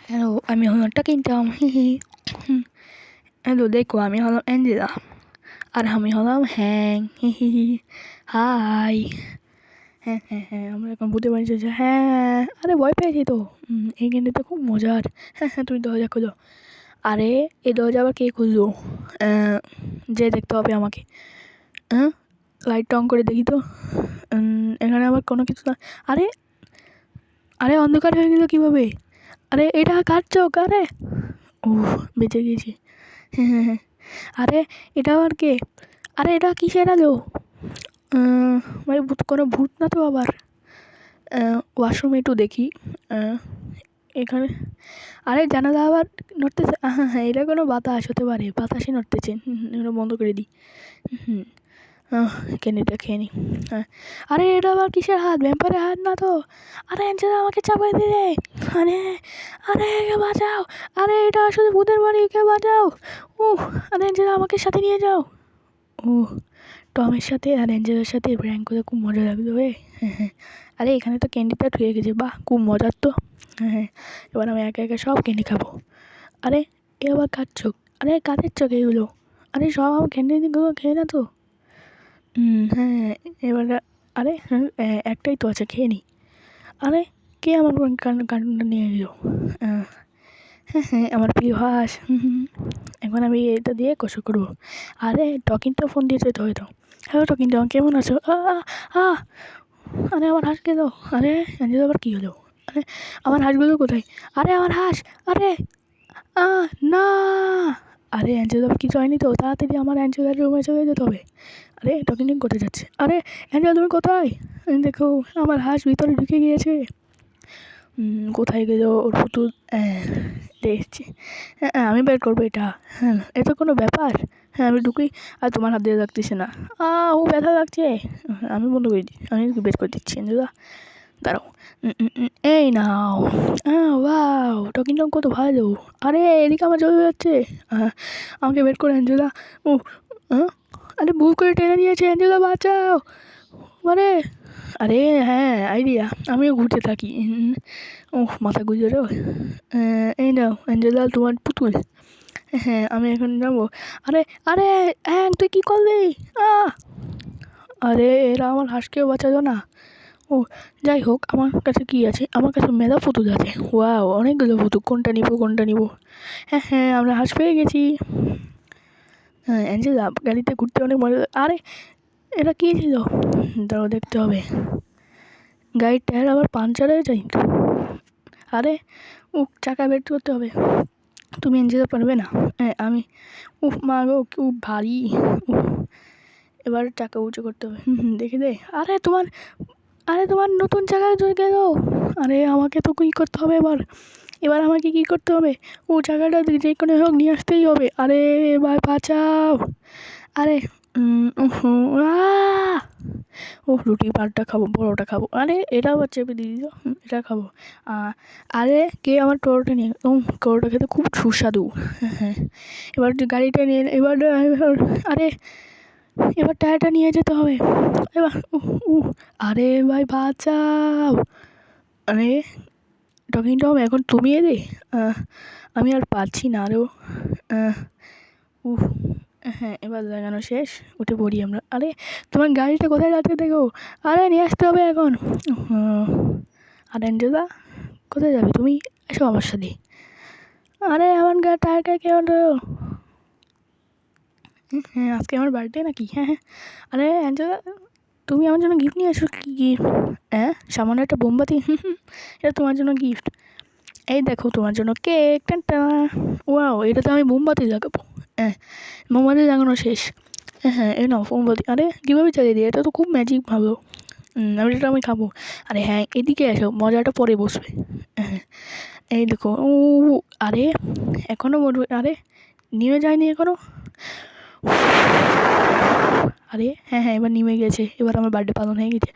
Hello, আমি হলাম টাকিনটম। Hello, দেখো আমি হলাম অ্যাঞ্জেলা আর আমি হলাম হ্যাং। হাই। হ্যাঁ, আমরা এখন ভূতের বাড়ি চলছে। হ্যাঁ, আরে ভয় পেয়েছি তো। এই গেমটা খুব মজার। হ্যাঁ, তুমি দরজা খোলো। আরে এই দরজা আবার কে খুললো? যে দেখতে হবে আমাকে। হ্যাঁ, লাইটটা অন করে দেখি তো। এখানে আবার কোনো কিছু না। আরে আরে অন্ধকার হয়ে গেল কীভাবে? আরে এটা কার চোখ? আরে বেঁচে গেছি। হ্যাঁ, আরে এটা আবার কে? আরে এটা কিসের আলো? ভাই কোনো ভূত না তো আবার? ওয়াশরুমে একটু দেখি। এখানে আরে জানালা আবার নড়তেছে। হ্যাঁ, এটা কোনো বাতাস হতে পারে, বাতাসে নড়তেছে। এটা বন্ধ করে দিই। ক্যান্ডিটা খেয়ে নিই। হ্যাঁ, আরে এটা আবার কিসের হাত? ভ্যাম্পারের হাত না তো? আরে অ্যাঞ্জেলা আমাকে চাপাই দিলে। আরে আরে কে বাঁচাও! আরে এটা আসলে ভূতের বাড়ি, কে বাঁচাও! আরে অ্যাঞ্জেলা আমাকে সাথে নিয়ে যাও। টমের সাথে আর অ্যাঞ্জেলার সাথে প্র্যাঙ্ক করে খুব মজা লাগলো। হ্যাঁ, আরে এখানে তো ক্যান্ডিটা ঠুয়ে গেছে। বাহ, খুব মজার তো। হ্যাঁ, এবার আমি একা একা সব ক্যান্ডি খাবো। আরে এ আবার কার চোখ? আরে কাদের চোখ এগুলো? আরে সব আমার ক্যান্ডিগুলো খেয়ে না তো? হ্যাঁ, এবার আরে একটাই তো আছে, খেয়ে নিই। আরে কে আমার কার্টুনটা নিয়ে এলো? হ্যাঁ, আমার প্রিয় হাঁস। এখন আমি এটা দিয়ে কষা করবো। আরে টকিনটা ফোন দিয়েছে তো হয়তো। হ্যালো টকিনটা, কেমন আছো? আরে আমার হাঁস গেলো। আরে অ্যাঞ্জেলা আবার কী হলো? আরে আমার হাঁসগুলো কোথায়? আরে আমার হাঁস! আরে না! আরে অ্যাঞ্জেলা আবার কিছু হয়নি তো? তাড়াতাড়ি আমার অ্যাঞ্জেলার রুমে চলে যেতে হবে। আরে টকিন কোথায় যাচ্ছে? আরে অ্যাঞ্জেলা তুমি কোথায়? দেখো আমার হাঁস ভিতরে ঢুকে গিয়েছে। কোথায় গেল ওর পুতুল? দেখছি। হ্যাঁ, আমি বের করবো এটা। হ্যাঁ, এটা কোনো ব্যাপার? হ্যাঁ, আমি ঢুকি আর তোমার হাত দিয়ে লাগতেছে না। ও ব্যথা লাগছে। আমি বন্ধ করে দিই, আমি বের করে দিচ্ছি। অ্যাঞ্জেলা দাঁড়াও। এই নাও। ওয়াও, টকিংটা কত ভালো। আরে এদিকে আমার চলে যাচ্ছে। আমাকে বের করে অ্যাঞ্জেলা। আরে ভুল করে টেনে নিয়েছে। অ্যাঞ্জেলা বাঁচাও। আরে আরে হ্যাঁ, আইডিয়া। আমিও ঘুরতে থাকি। মাথা গুঁজরো। এই নাও অ্যাঞ্জেলা, তোমার পুতুল। হ্যাঁ, আমি এখন যাবো। আরে আরে হ্যাঁ, তুই কী করলি? আরে এরা আমার হাঁসকেও বাঁচালো না। যাই হোক, আমার কাছে কী আছে? আমার কাছে মেলা পুতুল আছে। ওয়াও, অনেকগুলো পুতুল। কোনটা নিব? হ্যাঁ, আমরা হাঁস পেয়ে গেছি। হ্যাঁ, অ্যাঞ্জেলা গাড়িতে ঘুরতে অনেক মজা। আরে এটা কী ছিল? দাঁড়াও, দেখতে হবে। গাড়ির টায়ার আবার পাংচার হয়ে যায়। আরে চাকা বের করতে হবে। তুমি অ্যাঞ্জেলা পারবে না? আমি মা গো, খুব ভারী। এবার চাকা উঁচু করতে হবে। দেখে দে। আরে তোমার নতুন চাকা গেল। আরে আমাকে তো কী করতে হবে এবার আমাকে কী করতে হবে? চাকাটা যে কোনো হোক নিয়ে আসতেই হবে। আরে এবার বাঁচাও। আরে রুটি পারটা খাবো, পরোটা খাবো। আরে এটা আবার চেপে দিয়ে দিল। এটা খাবো। আরে কে আমার টোটোটা নিয়ে? টোটোটা খেতে খুব সুস্বাদু। হ্যাঁ, এবার গাড়িটা নিয়ে আরে এবার টায়ারটা নিয়ে যেতে হবে। এবার আরে ভাই বাঁচাও। আরে টকিং টম, এখন তুমি এলে। আমি আর পারছি না আরও। হ্যাঁ, এবার লাগানো শেষ। উঠে পড়ি আমরা। আরে তোমার গাড়িটা কোথায় যাচ্ছে দেখো। আরে নিয়ে আসতে হবে এখন। আর অ্যাঞ্জেলা কোথায় যাবে তুমি? এসো আমার সাথে। আরে আমার টায়ারটা কে হলো? হ্যাঁ, আজকে আমার বার্থডে নাকি? হ্যাঁ। আরে অ্যাঞ্জেলা, তুমি আমার জন্য গিফট নিয়ে এসো। কী গিফট? সামান্য একটা মোমবাতি। এটা তোমার জন্য গিফট। এই দেখো তোমার জন্য কেক। ওয়াও, এটা তো আমি মোমবাতি লাগাবো। মোমবাতি লাগানো শেষ। হ্যাঁ, এই নাও মোমবাতি। আরে কীভাবে চালিয়ে দিই? এটা তো খুব ম্যাজিক ভালো। আমি খাবো। আরে হ্যাঁ, এদিকে এসো, মজাটা পরে বসবে। হ্যাঁ, এই দেখো। আরে এখনও বলবে? আরে নিমে যায়নি এখনও? আরে হ্যাঁ, এবার নেমে গেছে। এবার আমার বার্থডে পালন হয়ে গেছে।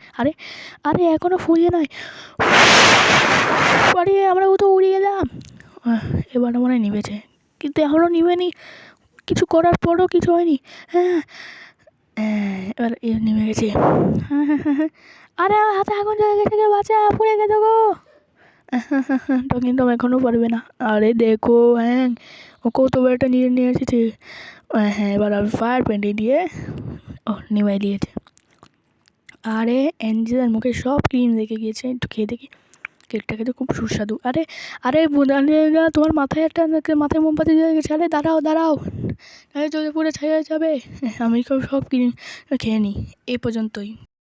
আরে এখনও ফুরিয়ে নয়। আরে আমরা তো উড়ে গেলাম। এবার মনে হয় নিভেছে, কিন্তু এখনও নিভেনি। কিছু করার পরও কিছু হয়নি। হ্যাঁ, এবার নেমে গেছে। আরে আমার হাতে আগুন জ্বলে গেছে, বাঁচা, পুড়ে গেছে গো। তো কিন্তু এখনও পারবে না। আরে দেখো হ্যাঁ, ও কত বড় একটা নিয়ে এসেছে। হ্যাঁ, এবার আমি ফায়ার পেন্টে দিয়ে নিভাই দিয়েছে। আরে অ্যাঞ্জেলার মুখে সব ক্রিম লেগে গিয়েছে, একটু খেয়ে দেখি। কেকটা খেতে খুব সুস্বাদু। আরে আরে তোমার মাথায় মাথায় মোমবাতি দিয়ে গেছে। আরে দাঁড়াও নাহলে চলে পুরো ছেড়ে যাবে। আমি সব ক্রিম খেয়ে নিই। এই পর্যন্তই।